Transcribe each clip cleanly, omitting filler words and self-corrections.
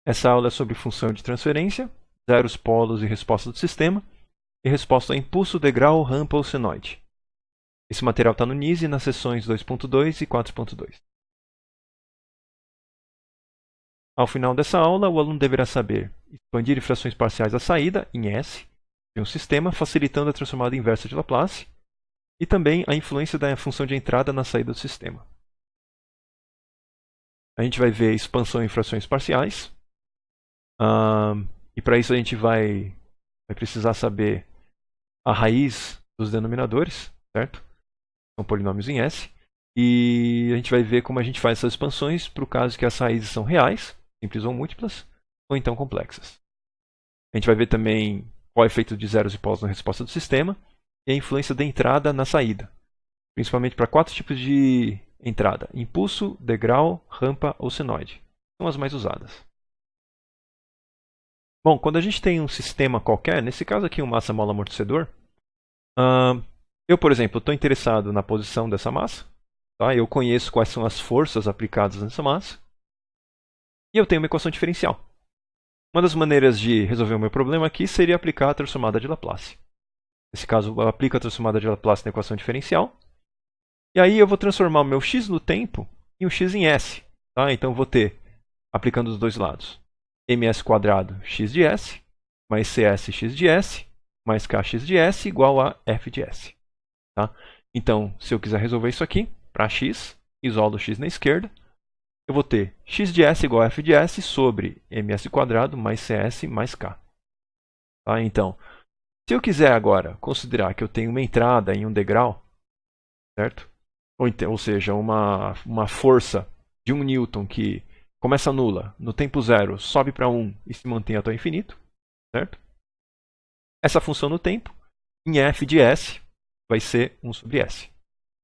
Essa aula é sobre função de transferência, zeros, polos e resposta do sistema, e resposta a impulso, degrau, rampa ou senoide. Esse material está no NISE nas seções 2.2 e 4.2. Ao final dessa aula, o aluno deverá saber expandir frações parciais à saída, em S, de um sistema, facilitando a transformada inversa de Laplace, e também a influência da função de entrada na saída do sistema. A gente vai ver expansão em frações parciais. E para isso a gente vai precisar saber a raiz dos denominadores, certo? São polinômios em S. E a gente vai ver como a gente faz essas expansões para o caso que as raízes são reais, simples ou múltiplas, ou então complexas. A gente vai ver também qual é o efeito de zeros e polos na resposta do sistema e a influência da entrada na saída, principalmente para 4 tipos de entrada: impulso, degrau, rampa ou senoide. São as mais usadas. Bom, quando a gente tem um sistema qualquer, nesse caso aqui um massa-mola amortecedor, eu, por exemplo, estou interessado na posição dessa massa, tá? Eu conheço quais são as forças aplicadas nessa massa, e eu tenho uma equação diferencial. Uma das maneiras de resolver o meu problema aqui seria aplicar a transformada de Laplace. Nesse caso, eu aplico a transformada de Laplace na equação diferencial, e aí eu vou transformar o meu x no tempo em um x em s. Tá? Então eu vou ter, aplicando os dois lados, ms² x de s, mais cs x de s, mais kx de s igual a f de s. Tá? Então, se eu quiser resolver isso aqui, para x, isolo x na esquerda, eu vou ter x de s igual a f de s sobre ms² mais cs mais k. Tá? Então, se eu quiser agora considerar que eu tenho uma entrada em um degrau, certo? Ou seja, uma força de 1 newton que começa nula, no tempo zero sobe para 1 e se mantém até o infinito, certo? Essa função no tempo, em f de s, vai ser 1 sobre s.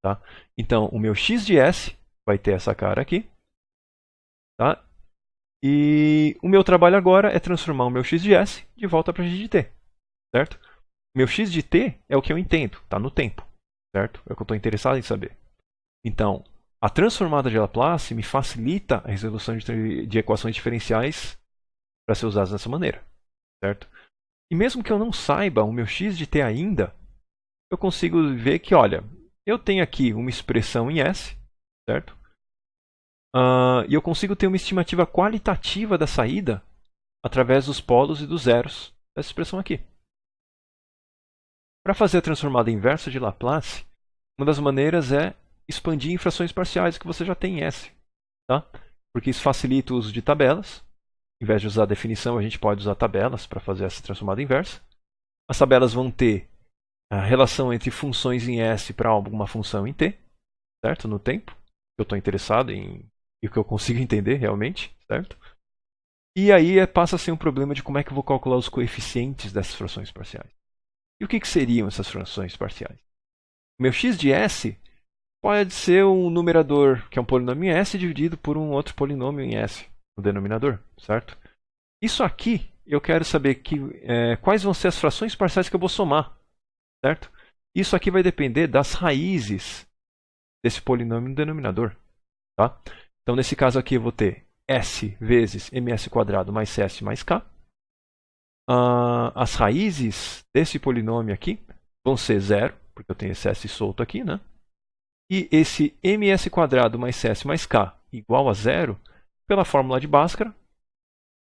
Tá? Então, o meu x de s vai ter essa cara aqui. Tá? E o meu trabalho agora é transformar o meu x de s de volta para x de t. Certo? O meu x de t é o que eu entendo, está no tempo. Certo? É o que eu estou interessado em saber. Então, a transformada de Laplace me facilita a resolução de equações diferenciais para ser usadas dessa maneira. Certo? E mesmo que eu não saiba o meu x de t ainda, eu consigo ver que, olha, eu tenho aqui uma expressão em S, certo? E eu consigo ter uma estimativa qualitativa da saída através dos polos e dos zeros dessa expressão aqui. Para fazer a transformada inversa de Laplace, uma das maneiras é expandir em frações parciais que você já tem em S. Tá? Porque isso facilita o uso de tabelas. Em vez de usar a definição, a gente pode usar tabelas para fazer essa transformada inversa. As tabelas vão ter a relação entre funções em S para alguma função em T, certo? No tempo, que eu estou interessado em e o que eu consigo entender realmente, certo? E aí passa a ser um problema de como é que eu vou calcular os coeficientes dessas frações parciais. E o que seriam essas frações parciais? O meu x de S pode ser um numerador, que é um polinômio em S, dividido por um outro polinômio em S, no denominador, certo? Isso aqui, eu quero saber quais vão ser as frações parciais que eu vou somar, certo? Isso aqui vai depender das raízes desse polinômio no denominador. Tá? Então, nesse caso aqui, eu vou ter s vezes ms² mais cs mais k. As raízes desse polinômio aqui vão ser 0, porque eu tenho esse s solto aqui, né? E esse ms² mais cs mais k igual a 0, pela fórmula de Bhaskara,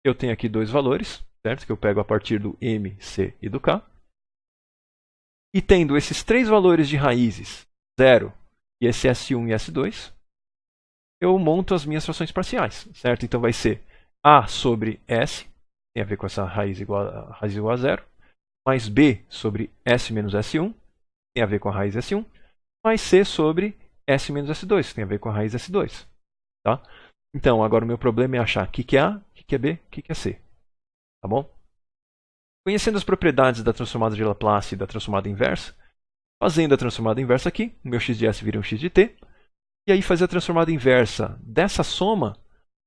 eu tenho aqui dois valores, certo? Que eu pego a partir do m, c e do k. E tendo esses três valores de raízes, 0 e esse S1 e S2, eu monto as minhas frações parciais, certo? Então vai ser A sobre S, tem a ver com essa raiz igual a 0, mais B sobre S menos S1, tem a ver com a raiz S1, mais C sobre S menos S2, tem a ver com a raiz S2. Tá? Então, agora o meu problema é achar o que é A, o que é B, o que é C. Tá bom? Conhecendo as propriedades da transformada de Laplace e da transformada inversa, fazendo a transformada inversa aqui, o meu x de S vira um x de t. E aí fazer a transformada inversa dessa soma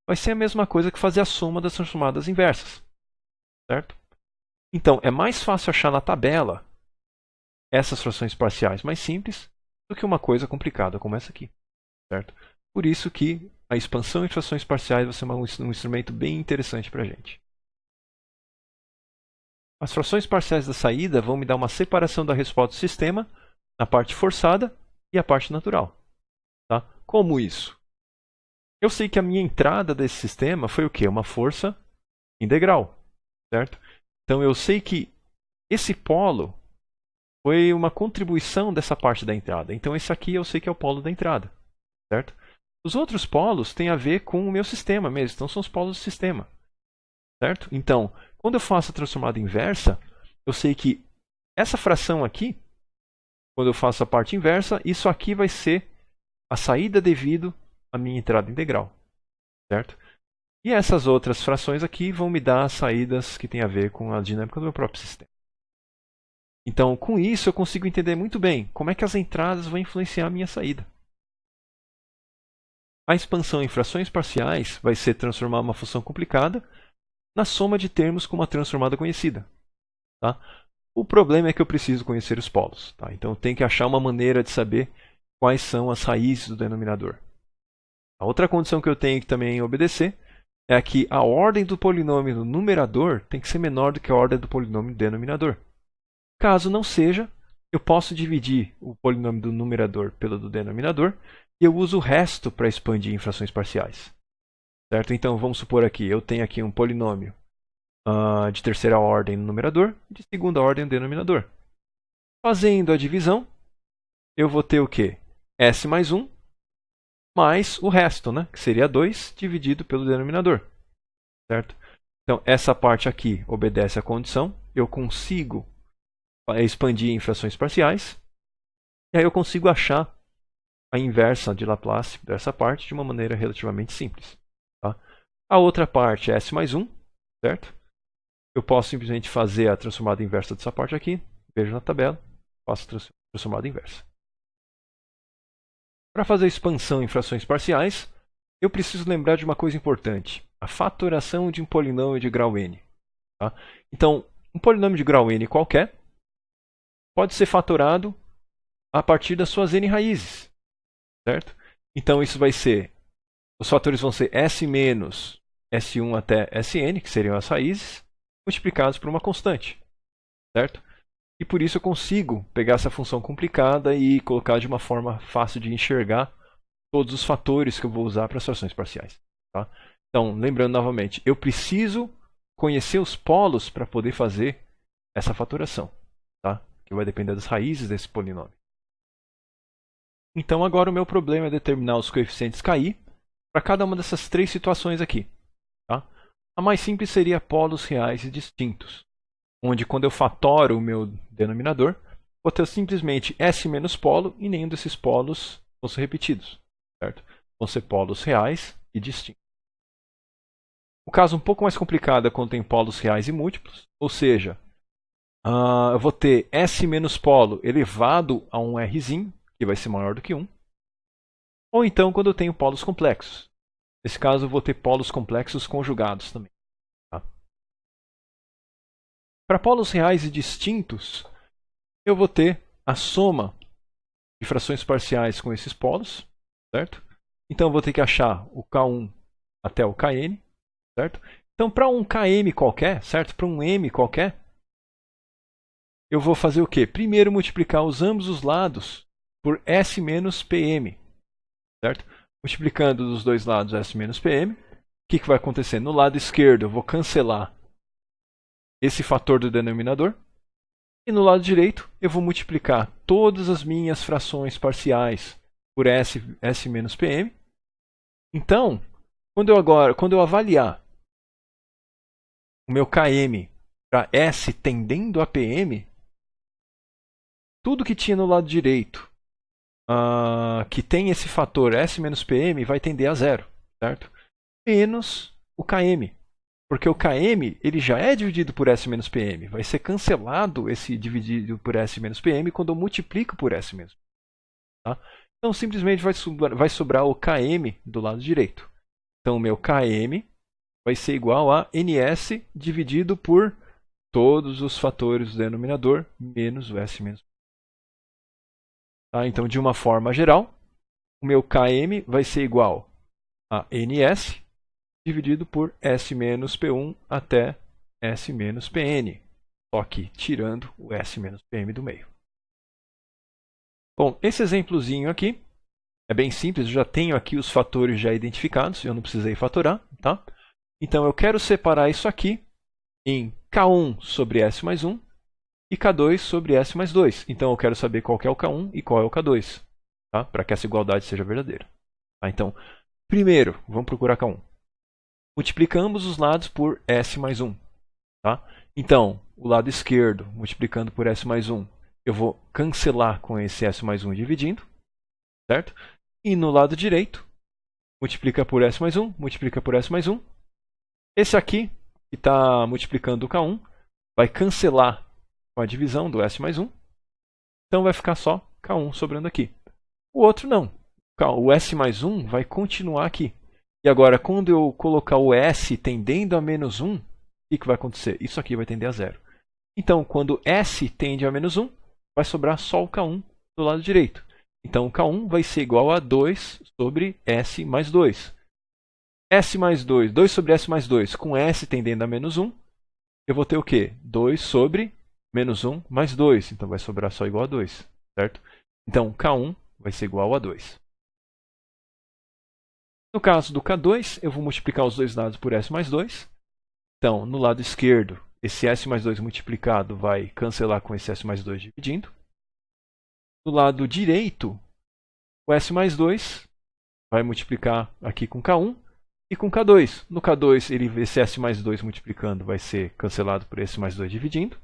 vai ser a mesma coisa que fazer a soma das transformadas inversas. Certo? Então, é mais fácil achar na tabela essas frações parciais mais simples do que uma coisa complicada como essa aqui. Certo? Por isso que a expansão em frações parciais vai ser um instrumento bem interessante para a gente. As frações parciais da saída vão me dar uma separação da resposta do sistema na parte forçada e a parte natural. Tá? Como isso? Eu sei que a minha entrada desse sistema foi o quê? Uma força integral, certo? Então eu sei que esse polo foi uma contribuição dessa parte da entrada. Então esse aqui eu sei que é o polo da entrada, certo? Os outros polos têm a ver com o meu sistema mesmo, então são os polos do sistema, certo? Então, quando eu faço a transformada inversa, eu sei que essa fração aqui, quando eu faço a parte inversa, isso aqui vai ser a saída devido à minha entrada integral, certo? E essas outras frações aqui vão me dar as saídas que têm a ver com a dinâmica do meu próprio sistema. Então, com isso, eu consigo entender muito bem como é que as entradas vão influenciar a minha saída. A expansão em frações parciais vai ser transformar uma função complicada na soma de termos com uma transformada conhecida. Tá? O problema é que eu preciso conhecer os polos. Tá? Então, eu tenho que achar uma maneira de saber quais são as raízes do denominador. A outra condição que eu tenho que também obedecer é que a ordem do polinômio no numerador tem que ser menor do que a ordem do polinômio no denominador. Caso não seja, eu posso dividir o polinômio do numerador pelo do denominador e eu uso o resto para expandir em frações parciais. Certo? Então, vamos supor aqui, eu tenho aqui um polinômio de terceira ordem no numerador e de segunda ordem no denominador. Fazendo a divisão, eu vou ter o quê? S mais 1 mais o resto, né? Que seria 2 dividido pelo denominador. Certo? Então, essa parte aqui obedece à condição. Eu consigo expandir em frações parciais. E aí eu consigo achar a inversa de Laplace dessa parte de uma maneira relativamente simples. Tá? A outra parte é S mais 1, certo? Eu posso simplesmente fazer a transformada inversa dessa parte aqui. Vejo na tabela, faço a transformada inversa. Para fazer a expansão em frações parciais, eu preciso lembrar de uma coisa importante. A fatoração de um polinômio de grau n. Tá? Então, um polinômio de grau n qualquer pode ser fatorado a partir das suas n raízes. Certo? Então, isso vai ser... Os fatores vão ser S menos S1 até Sn, que seriam as raízes, multiplicados por uma constante. Certo? E por isso eu consigo pegar essa função complicada e colocar de uma forma fácil de enxergar todos os fatores que eu vou usar para as frações parciais. Tá? Então, lembrando novamente, eu preciso conhecer os polos para poder fazer essa fatoração, tá? Que vai depender das raízes desse polinômio. Então, agora o meu problema é determinar os coeficientes KI para cada uma dessas três situações aqui. Tá? A mais simples seria polos reais e distintos, onde quando eu fatoro o meu denominador, vou ter simplesmente S menos polo e nenhum desses polos vão ser repetidos. Certo? Vão ser polos reais e distintos. O caso um pouco mais complicado é quando tem polos reais e múltiplos, ou seja, eu vou ter S menos polo elevado a um Rzinho, que vai ser maior do que 1. Ou então quando eu tenho polos complexos. Nesse caso eu vou ter polos complexos conjugados também. Tá? Para polos reais e distintos, eu vou ter a soma de frações parciais com esses polos. Certo? Então eu vou ter que achar o K1 até o Kn. Certo? Então, para um Km qualquer, certo? Para um M qualquer, eu vou fazer o quê? Primeiro multiplicar ambos os lados por S menos Pm. Certo? Multiplicando dos dois lados S menos Pm, o que vai acontecer? No lado esquerdo eu vou cancelar esse fator do denominador. E no lado direito eu vou multiplicar todas as minhas frações parciais por S menos Pm. Então, quando eu avaliar o meu Km para S tendendo a Pm, tudo que tinha no lado direito que tem esse fator S menos Pm vai tender a zero, certo? Menos o Km, porque o Km ele já é dividido por S menos Pm. Vai ser cancelado esse dividido por S menos Pm quando eu multiplico por S menos Pm. Tá? Então simplesmente vai sobrar o Km do lado direito. Então o meu Km vai ser igual a Ns dividido por todos os fatores do denominador menos o S menos. Tá? Então, de uma forma geral, o meu Km vai ser igual a NS dividido por S menos P1 até S menos Pn. Só que tirando o S menos Pm do meio. Bom, esse exemplozinho aqui é bem simples, eu já tenho aqui os fatores já identificados, eu não precisei fatorar, tá? Então eu quero separar isso aqui em K1 sobre S mais 1 e K2 sobre S mais 2. Então eu quero saber qual que é o K1 e qual é o K2, tá? Para que essa igualdade seja verdadeira. Tá? Então, primeiro, vamos procurar K1. Multiplica ambos os lados por S mais 1. Tá? Então, o lado esquerdo, multiplicando por S mais 1, eu vou cancelar com esse S mais 1 dividindo, certo? E no lado direito, multiplica por S mais 1, multiplica por S mais 1. Esse aqui, que está multiplicando o K1, vai cancelar com a divisão do S mais 1. Então vai ficar só K1 sobrando aqui. O outro não. O S mais 1 vai continuar aqui. E agora, quando eu colocar o S tendendo a menos 1, o que vai acontecer? Isso aqui vai tender a 0. Então, quando S tende a menos 1, vai sobrar só o K1 do lado direito. Então, o K1 vai ser igual a 2 sobre S mais 2. S mais 2, 2 sobre S mais 2, com S tendendo a menos 1, eu vou ter o quê? 2 sobre menos 1 mais 2. Então, vai sobrar só igual a 2, certo? Então, K1 vai ser igual a 2. No caso do K2, eu vou multiplicar os dois lados por S mais 2. Então, no lado esquerdo, esse S mais 2 multiplicado vai cancelar com esse S mais 2 dividindo. No lado direito, o S mais 2 vai multiplicar aqui com K1 e com K2. No K2, esse S mais 2 multiplicando vai ser cancelado por S mais 2 dividindo.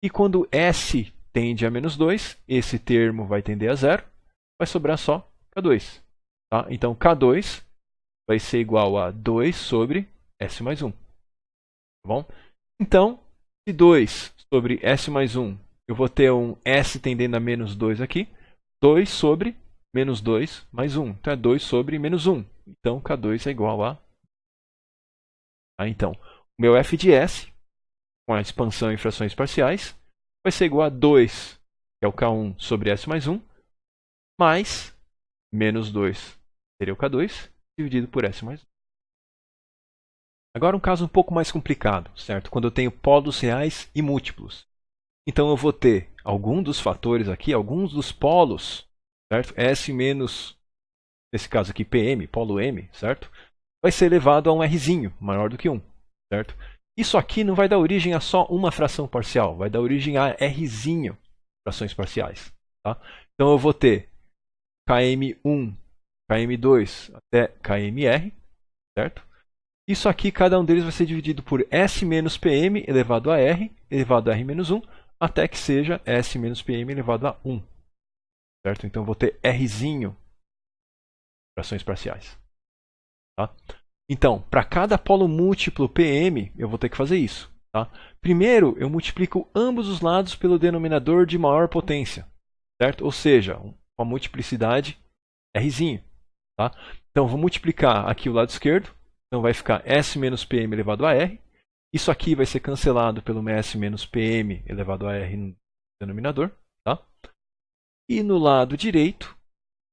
E quando S tende a menos 2, esse termo vai tender a 0, vai sobrar só K2. Tá? Então, K2 vai ser igual a 2 sobre S mais 1. Tá bom? Então, se 2 sobre S mais 1, eu vou ter um S tendendo a menos 2 aqui. 2 sobre menos 2 mais 1. Então, é 2 sobre menos 1. Então, K2 é igual a... Então, o meu f de S, com a expansão em frações parciais, vai ser igual a 2, que é o K1 sobre S mais 1, mais menos 2, seria o K2, dividido por S mais 1. Agora um caso um pouco mais complicado, certo? Quando eu tenho polos reais e múltiplos. Então eu vou ter algum dos fatores aqui, alguns dos polos, certo? S menos, nesse caso aqui, PM, polo M, certo? Vai ser elevado a um Rzinho, maior do que 1, certo? Isso aqui não vai dar origem a só uma fração parcial, vai dar origem a Rzinho, frações parciais. Tá? Então eu vou ter Km1, Km2 até Kmr, certo? Isso aqui, cada um deles vai ser dividido por S menos Pm elevado a R, elevado a R menos 1, até que seja S menos Pm elevado a 1. Certo? Então eu vou ter Rzinho, frações parciais. Tá? Então, para cada polo múltiplo Pm, eu vou ter que fazer isso. Tá? Primeiro, eu multiplico ambos os lados pelo denominador de maior potência. Certo? Ou seja, uma multiplicidade Rzinho. Tá? Então, eu vou multiplicar aqui o lado esquerdo. Então, vai ficar S menos Pm elevado a R. Isso aqui vai ser cancelado pelo S menos Pm elevado a R no denominador. Tá? E no lado direito,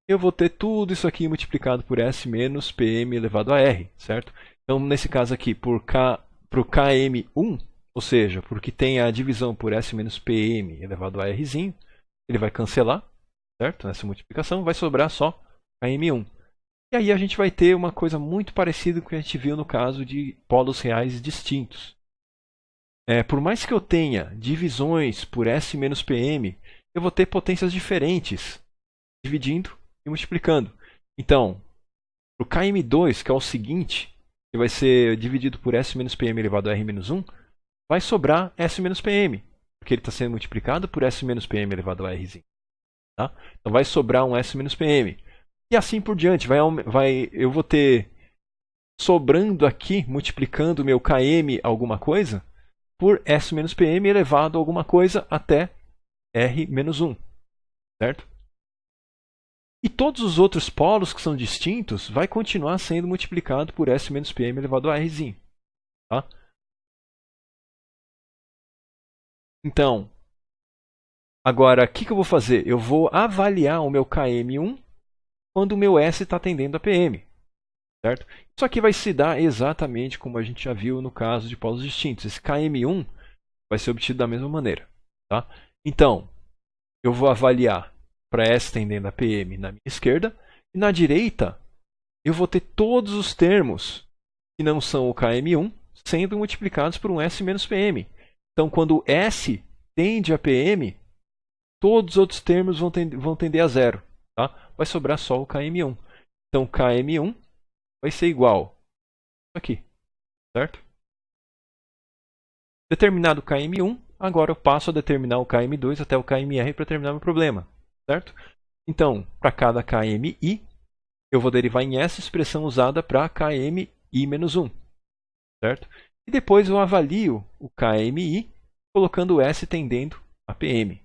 eu vou ter tudo isso aqui multiplicado por S menos Pm elevado a R, certo? Então, nesse caso aqui, para o Km1, ou seja, porque tem a divisão por S menos Pm elevado a Rzinho, ele vai cancelar, certo? Nessa multiplicação, vai sobrar só Km1. E aí a gente vai ter uma coisa muito parecida com o que a gente viu no caso de polos reais distintos. Por mais que eu tenha divisões por S menos Pm, eu vou ter potências diferentes, dividindo e multiplicando. Então, para o Km2, que é o seguinte, que vai ser dividido por S menos Pm elevado a R menos 1, vai sobrar S menos Pm, porque ele está sendo multiplicado por S menos Pm elevado a Rzinho. Tá? Então vai sobrar um S menos Pm. E assim por diante, eu vou ter sobrando aqui, multiplicando o meu Km alguma coisa, por S menos Pm elevado a alguma coisa até R menos 1. Certo? E todos os outros polos que são distintos vai continuar sendo multiplicado por S menos Pm elevado a Rzinho. Tá? Então, agora o que eu vou fazer? Eu vou avaliar o meu Km1 quando o meu S está tendendo a PM. Certo? Isso aqui vai se dar exatamente como a gente já viu no caso de polos distintos. Esse KM1 vai ser obtido da mesma maneira. Tá? Então, eu vou avaliar para S tendendo a PM na minha esquerda, e na direita eu vou ter todos os termos que não são o KM1 sendo multiplicados por um S menos PM. Então, quando S tende a PM, todos os outros termos vão tender a zero. Tá? Vai sobrar só o KM1. Então, KM1 vai ser igual a isso aqui. Certo? Determinado o KM1, agora eu passo a determinar o KM2 até o KMR para terminar meu problema. Certo? Então, para cada KMI, eu vou derivar em essa expressão usada para KMI-1. Certo? E depois eu avalio o KMI colocando o S tendendo a PM.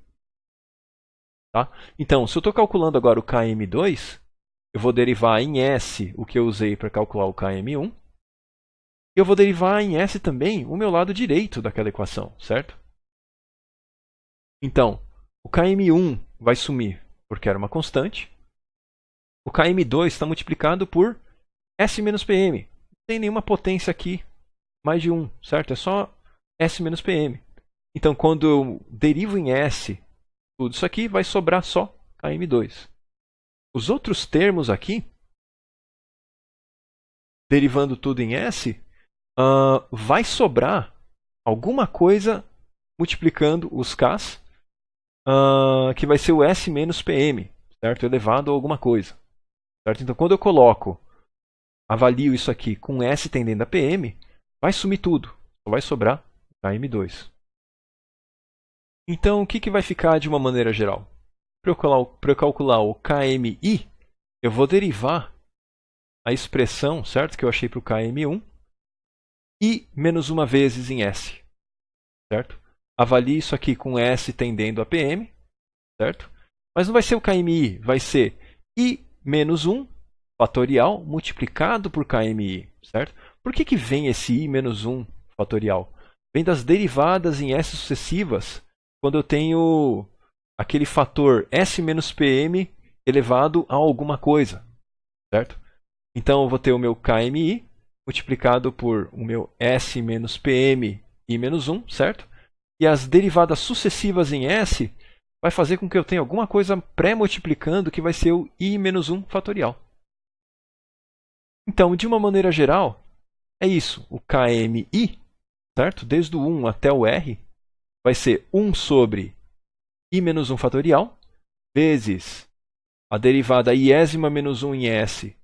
Tá? Então, se eu estou calculando agora o KM2, eu vou derivar em S o que eu usei para calcular o KM1. E eu vou derivar em S também o meu lado direito daquela equação, certo? Então, o KM1 vai sumir porque era uma constante. O KM2 está multiplicado por S menos PM. Não tem nenhuma potência aqui mais de 1, certo? É só S menos PM. Então, quando eu derivo em S tudo isso aqui, vai sobrar só KM2. Os outros termos aqui, derivando tudo em S, vai sobrar alguma coisa multiplicando os Ks, que vai ser o S menos PM, certo? Elevado a alguma coisa. Certo? Então, quando eu avalio isso aqui com S tendendo a PM, vai sumir tudo. Só vai sobrar KM2. Então, o que vai ficar de uma maneira geral? Para eu calcular o KMI, eu vou derivar a expressão, certo, que eu achei para o KM1, I menos uma vezes em S. Certo? Avalie isso aqui com S tendendo a PM. Certo? Mas não vai ser o KMI, vai ser I menos 1 fatorial multiplicado por KMI. Certo? Por que vem esse I menos 1 fatorial? Vem das derivadas em S sucessivas, quando eu tenho aquele fator S menos PM elevado a alguma coisa. Certo? Então eu vou ter o meu KMI multiplicado por o meu S menos PM I menos 1, certo? E as derivadas sucessivas em S vai fazer com que eu tenha alguma coisa pré-multiplicando que vai ser o I menos 1 fatorial. Então, de uma maneira geral, é isso. O KMI, certo? Desde o 1 até o R, vai ser 1 sobre I menos 1 fatorial, vezes a derivada iésima menos 1 em S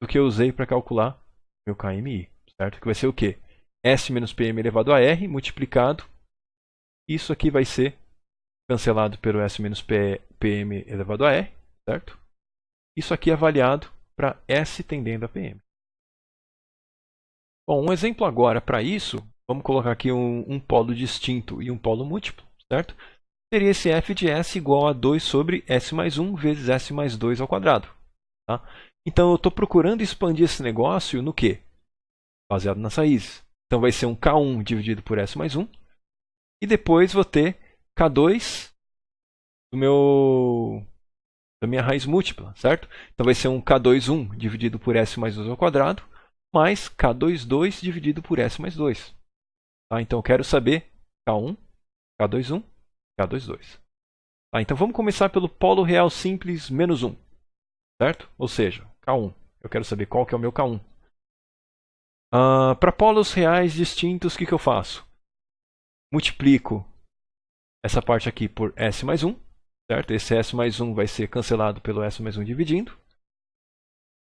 do que eu usei para calcular meu KMI, certo? Que vai ser o quê? S menos PM elevado a R multiplicado. Isso aqui vai ser cancelado pelo S menos PM elevado a R, certo? Isso aqui é avaliado para S tendendo a PM. Bom, um exemplo agora para isso, vamos colocar aqui um polo distinto e um polo múltiplo, certo? Seria esse f de S igual a 2 sobre S mais 1 vezes S mais 2 ao quadrado. Tá? Então, eu estou procurando expandir esse negócio no quê? Baseado nas raízes. Então, vai ser um K1 dividido por S mais 1. E depois vou ter K2 da minha raiz múltipla, certo? Então, vai ser um K21 dividido por S mais 2 ao quadrado, mais K22 dividido por S mais 2. Tá? Então, eu quero saber K1, K21, K22. Tá? Então, vamos começar pelo polo real simples menos 1. Certo? Ou seja, K1. Eu quero saber qual que é o meu K1. Para polos reais distintos, o que eu faço? Multiplico essa parte aqui por S mais 1. Certo? Esse S mais 1 vai ser cancelado pelo S mais 1 dividindo.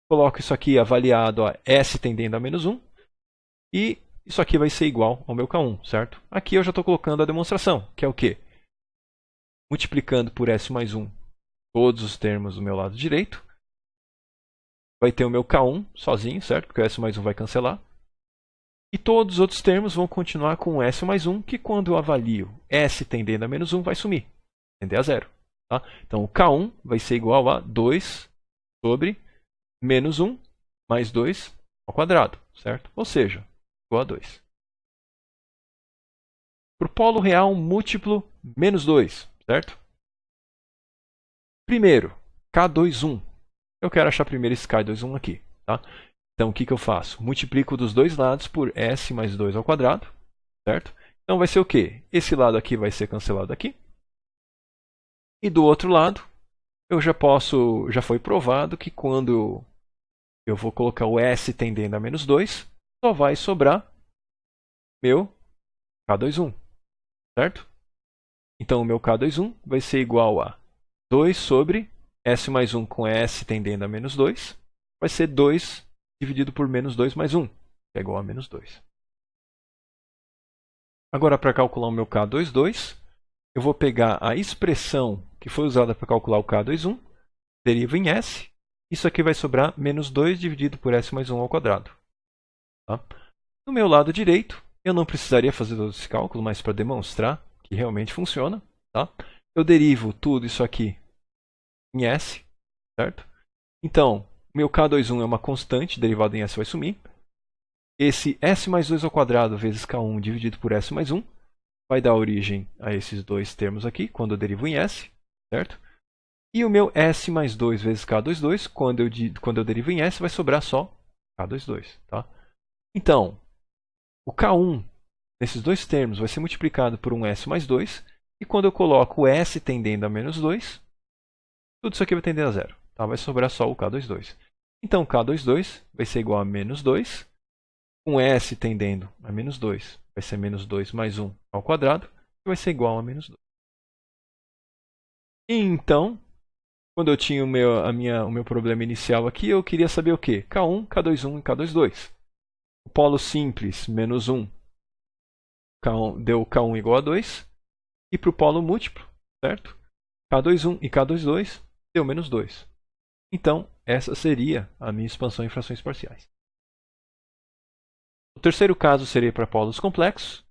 Coloco isso aqui avaliado a S tendendo a menos 1. E isso aqui vai ser igual ao meu K1. Certo? Aqui eu já estou colocando a demonstração, que é o quê? Multiplicando por S mais 1 todos os termos do meu lado direito. Vai ter o meu K1 sozinho, certo? Porque o S mais 1 vai cancelar. E todos os outros termos vão continuar com o S mais 1, que quando eu avalio S tendendo a menos 1, vai sumir. Tender a zero. Tá? Então, o K1 vai ser igual a 2 sobre menos 1 mais 2 ao quadrado, certo? Ou seja, igual a 2. Para o polo real múltiplo, menos 2, certo? Primeiro, K21. Eu quero achar primeiro esse K21 aqui. Tá? Então, o que eu faço? Multiplico dos dois lados por S mais 2 ao quadrado. Certo? Então, vai ser o quê? Esse lado aqui vai ser cancelado aqui. E do outro lado, já foi provado que quando eu vou colocar o S tendendo a menos 2, só vai sobrar meu K21. Certo? Então, o meu K21 vai ser igual a 2 sobre S mais 1 com S tendendo a menos 2. Vai ser 2 dividido por menos 2 mais 1, que é igual a menos 2. Agora, para calcular o meu K22, eu vou pegar a expressão que foi usada para calcular o K21, derivo em S. Isso aqui vai sobrar menos 2 dividido por S mais 1 ao quadrado. Tá? No meu lado direito, eu não precisaria fazer todo esse cálculo, mas para demonstrar que realmente funciona, tá? Eu derivo tudo isso aqui em S, certo? Então, meu K21 é uma constante, derivada em S vai sumir. Esse S mais 2 ao quadrado vezes K1 dividido por S mais 1 vai dar origem a esses dois termos aqui, quando eu derivo em S, certo? E o meu S mais 2 vezes K22, quando eu derivo em S, vai sobrar só K22, tá? Então, o K1, nesses dois termos, vai ser multiplicado por um S mais 2, e quando eu coloco o S tendendo a menos 2, tudo isso aqui vai tender a zero. Tá? Vai sobrar só o K22. Então, K22 vai ser igual a menos 2. Com S tendendo a menos 2, vai ser menos 2 mais 1 ao quadrado, que vai ser igual a menos 2. Então, quando eu tinha o meu problema inicial aqui, eu queria saber o quê? K1, K21 e K22. O polo simples, menos 1, deu K1 igual a 2. E para o polo múltiplo, certo? K21 e K22 deu menos 2. Então, essa seria a minha expansão em frações parciais. O terceiro caso seria para polos complexos.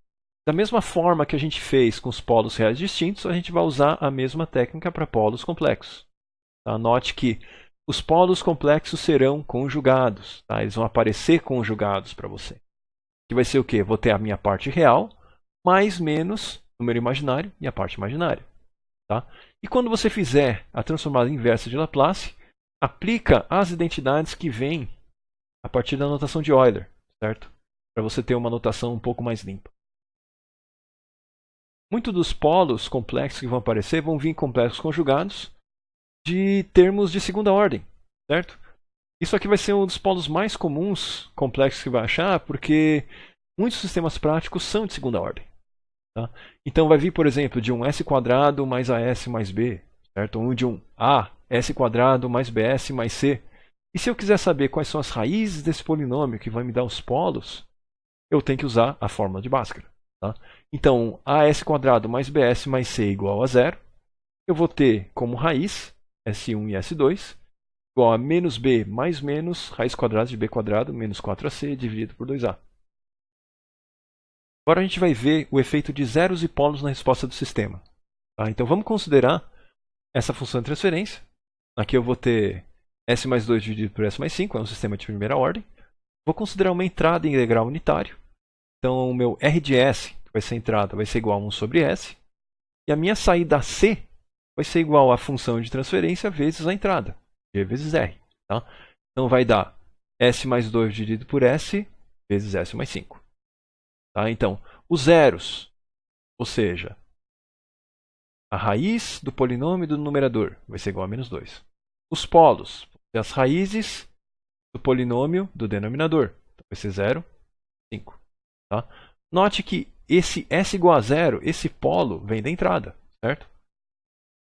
Da mesma forma que a gente fez com os polos reais distintos, a gente vai usar a mesma técnica para polos complexos. Tá? Note que os polos complexos serão conjugados. Tá? Eles vão aparecer conjugados para você. Que vai ser o quê? Vou ter a minha parte real, mais menos número imaginário e a parte imaginária. Tá? E quando você fizer a transformada inversa de Laplace, aplica as identidades que vêm a partir da notação de Euler, certo? Para você ter uma notação um pouco mais limpa. Muitos dos polos complexos que vão aparecer vão vir complexos conjugados de termos de segunda ordem, certo? Isso aqui vai ser um dos polos mais comuns complexos que vai achar, porque muitos sistemas práticos são de segunda ordem. Tá? Então vai vir, por exemplo, de um S quadrado mais AS mais B, certo? Ou de um A, S quadrado mais BS mais C. E se eu quiser saber quais são as raízes desse polinômio que vai me dar os polos, eu tenho que usar a fórmula de Bhaskara. Tá? Então, AS quadrado mais BS mais C igual a zero. Eu vou ter como raiz S1 e S2 igual a menos B mais menos raiz quadrada de B quadrado menos 4AC dividido por 2A. Agora a gente vai ver o efeito de zeros e polos na resposta do sistema. Tá? Então vamos considerar essa função de transferência. Aqui eu vou ter S mais 2 dividido por S mais 5, é um sistema de primeira ordem. Vou considerar uma entrada em integral unitário. Então o meu R de S, que vai ser a entrada, vai ser igual a 1 sobre S. E a minha saída C vai ser igual à função de transferência vezes a entrada, G vezes R. Tá? Então vai dar S mais 2 dividido por S vezes S mais 5. Tá? Então, os zeros, ou seja, a raiz do polinômio do numerador vai ser igual a menos 2. Os polos, as raízes do polinômio do denominador, então vai ser 0, 5. Tá? Note que esse S igual a 0, esse polo vem da entrada, certo?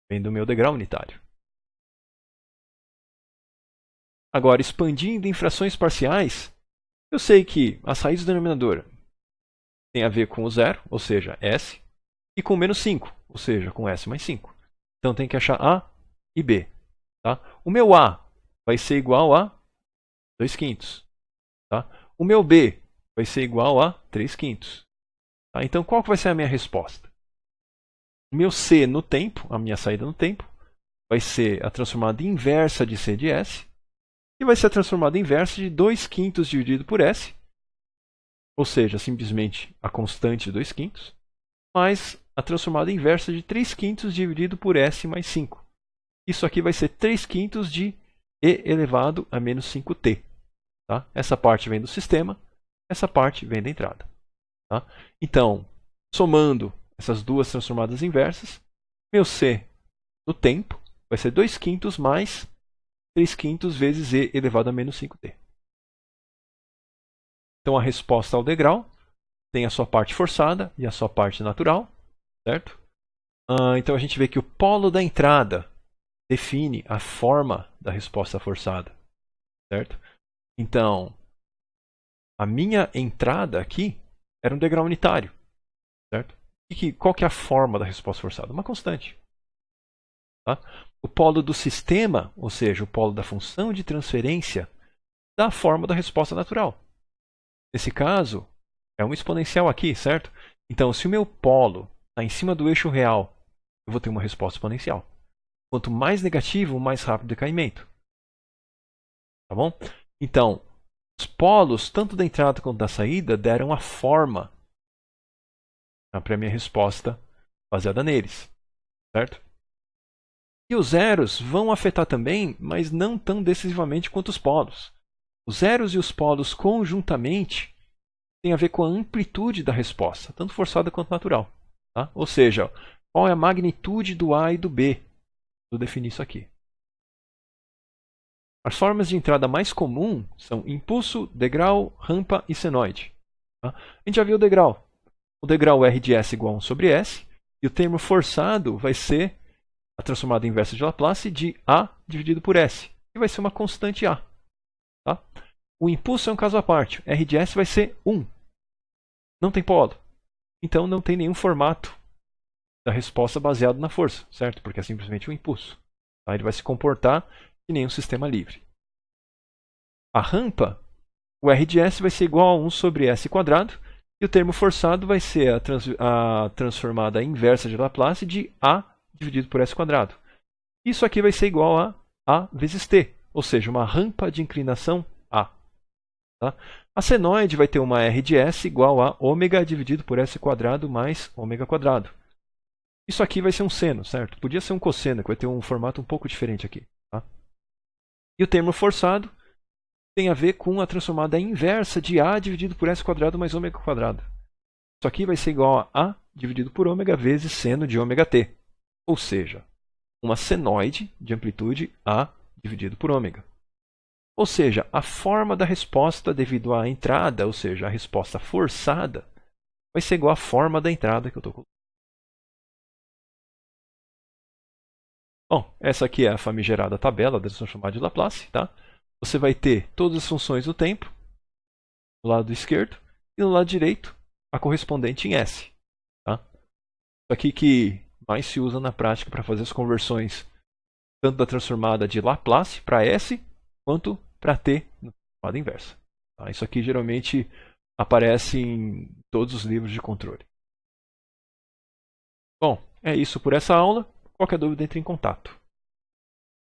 Vem do meu degrau unitário. Agora, expandindo em frações parciais, eu sei que as raízes do denominador tem a ver com o 0, ou seja, S, e com menos 5, ou seja, com S mais 5. Então tem que achar A e B. Tá? O meu A vai ser igual a 2/5. Tá? O meu B vai ser igual a 3/5. Tá? Então qual que vai ser a minha resposta? O meu C no tempo, a minha saída no tempo, vai ser a transformada inversa de C de S, e vai ser a transformada inversa de 2/5 dividido por S, ou seja, simplesmente a constante de 2/5, mais a transformada inversa de 3/5 dividido por S mais 5. Isso aqui vai ser 3/5 de e elevado a menos 5t. Tá? Essa parte vem do sistema, essa parte vem da entrada. Tá? Então, somando essas duas transformadas inversas, meu C no tempo vai ser 2/5 mais 3/5 vezes e elevado a menos 5t. Então a resposta ao degrau tem a sua parte forçada e a sua parte natural, certo? Então a gente vê que o polo da entrada define a forma da resposta forçada, certo? Então, a minha entrada aqui era um degrau unitário, certo? Qual que é a forma da resposta forçada? Uma constante. Tá? O polo do sistema, ou seja, o polo da função de transferência, dá a forma da resposta natural. Nesse caso, é uma exponencial aqui, certo? Então, se o meu polo está em cima do eixo real, eu vou ter uma resposta exponencial. Quanto mais negativo, mais rápido o decaimento. Tá bom? Então, os polos, tanto da entrada quanto da saída, deram a forma para a minha resposta baseada neles. Certo? E os zeros vão afetar também, mas não tão decisivamente quanto os polos. Os zeros e os polos conjuntamente têm a ver com a amplitude da resposta, tanto forçada quanto natural. Tá? Ou seja, qual é a magnitude do A e do B? Vou definir isso aqui. As formas de entrada mais comuns são impulso, degrau, rampa e senoide. Tá? A gente já viu o degrau. O degrau R de S igual a 1 sobre S. E o termo forçado vai ser a transformada inversa de Laplace de A dividido por S. Que vai ser uma constante A. Tá? O impulso é um caso à parte. R de S vai ser 1. Não tem polo. Então não tem nenhum formato da resposta baseado na força, certo? Porque é simplesmente um impulso. Tá? Ele vai se comportar que nem um sistema livre. A rampa, o R de S vai ser igual a 1 sobre S quadrado. E o termo forçado vai ser a transformada inversa de Laplace de A dividido por S quadrado. Isso aqui vai ser igual a A vezes T, ou seja, uma rampa de inclinação A. Tá? A senoide vai ter uma R de S igual a ômega dividido por S quadrado mais ômega quadrado. Isso aqui vai ser um seno, certo? Podia ser um cosseno, que vai ter um formato um pouco diferente aqui. Tá? E o termo forçado tem a ver com a transformada inversa de A dividido por S quadrado mais ômega quadrado. Isso aqui vai ser igual a A dividido por ômega vezes seno de ômega t. Ou seja, uma senoide de amplitude A dividido por ômega. Ou seja, a forma da resposta devido à entrada, ou seja, a resposta forçada, vai ser igual à forma da entrada que eu estou colocando. Bom, essa aqui é a famigerada tabela da transformada de Laplace. Tá? Você vai ter todas as funções do tempo no lado esquerdo e no lado direito a correspondente em S. Tá? Isso aqui que mais se usa na prática para fazer as conversões tanto da transformada de Laplace para S quanto para T na transformada inversa. Tá? Isso aqui geralmente aparece em todos os livros de controle. Bom, é isso por essa aula. Qualquer dúvida, entre em contato.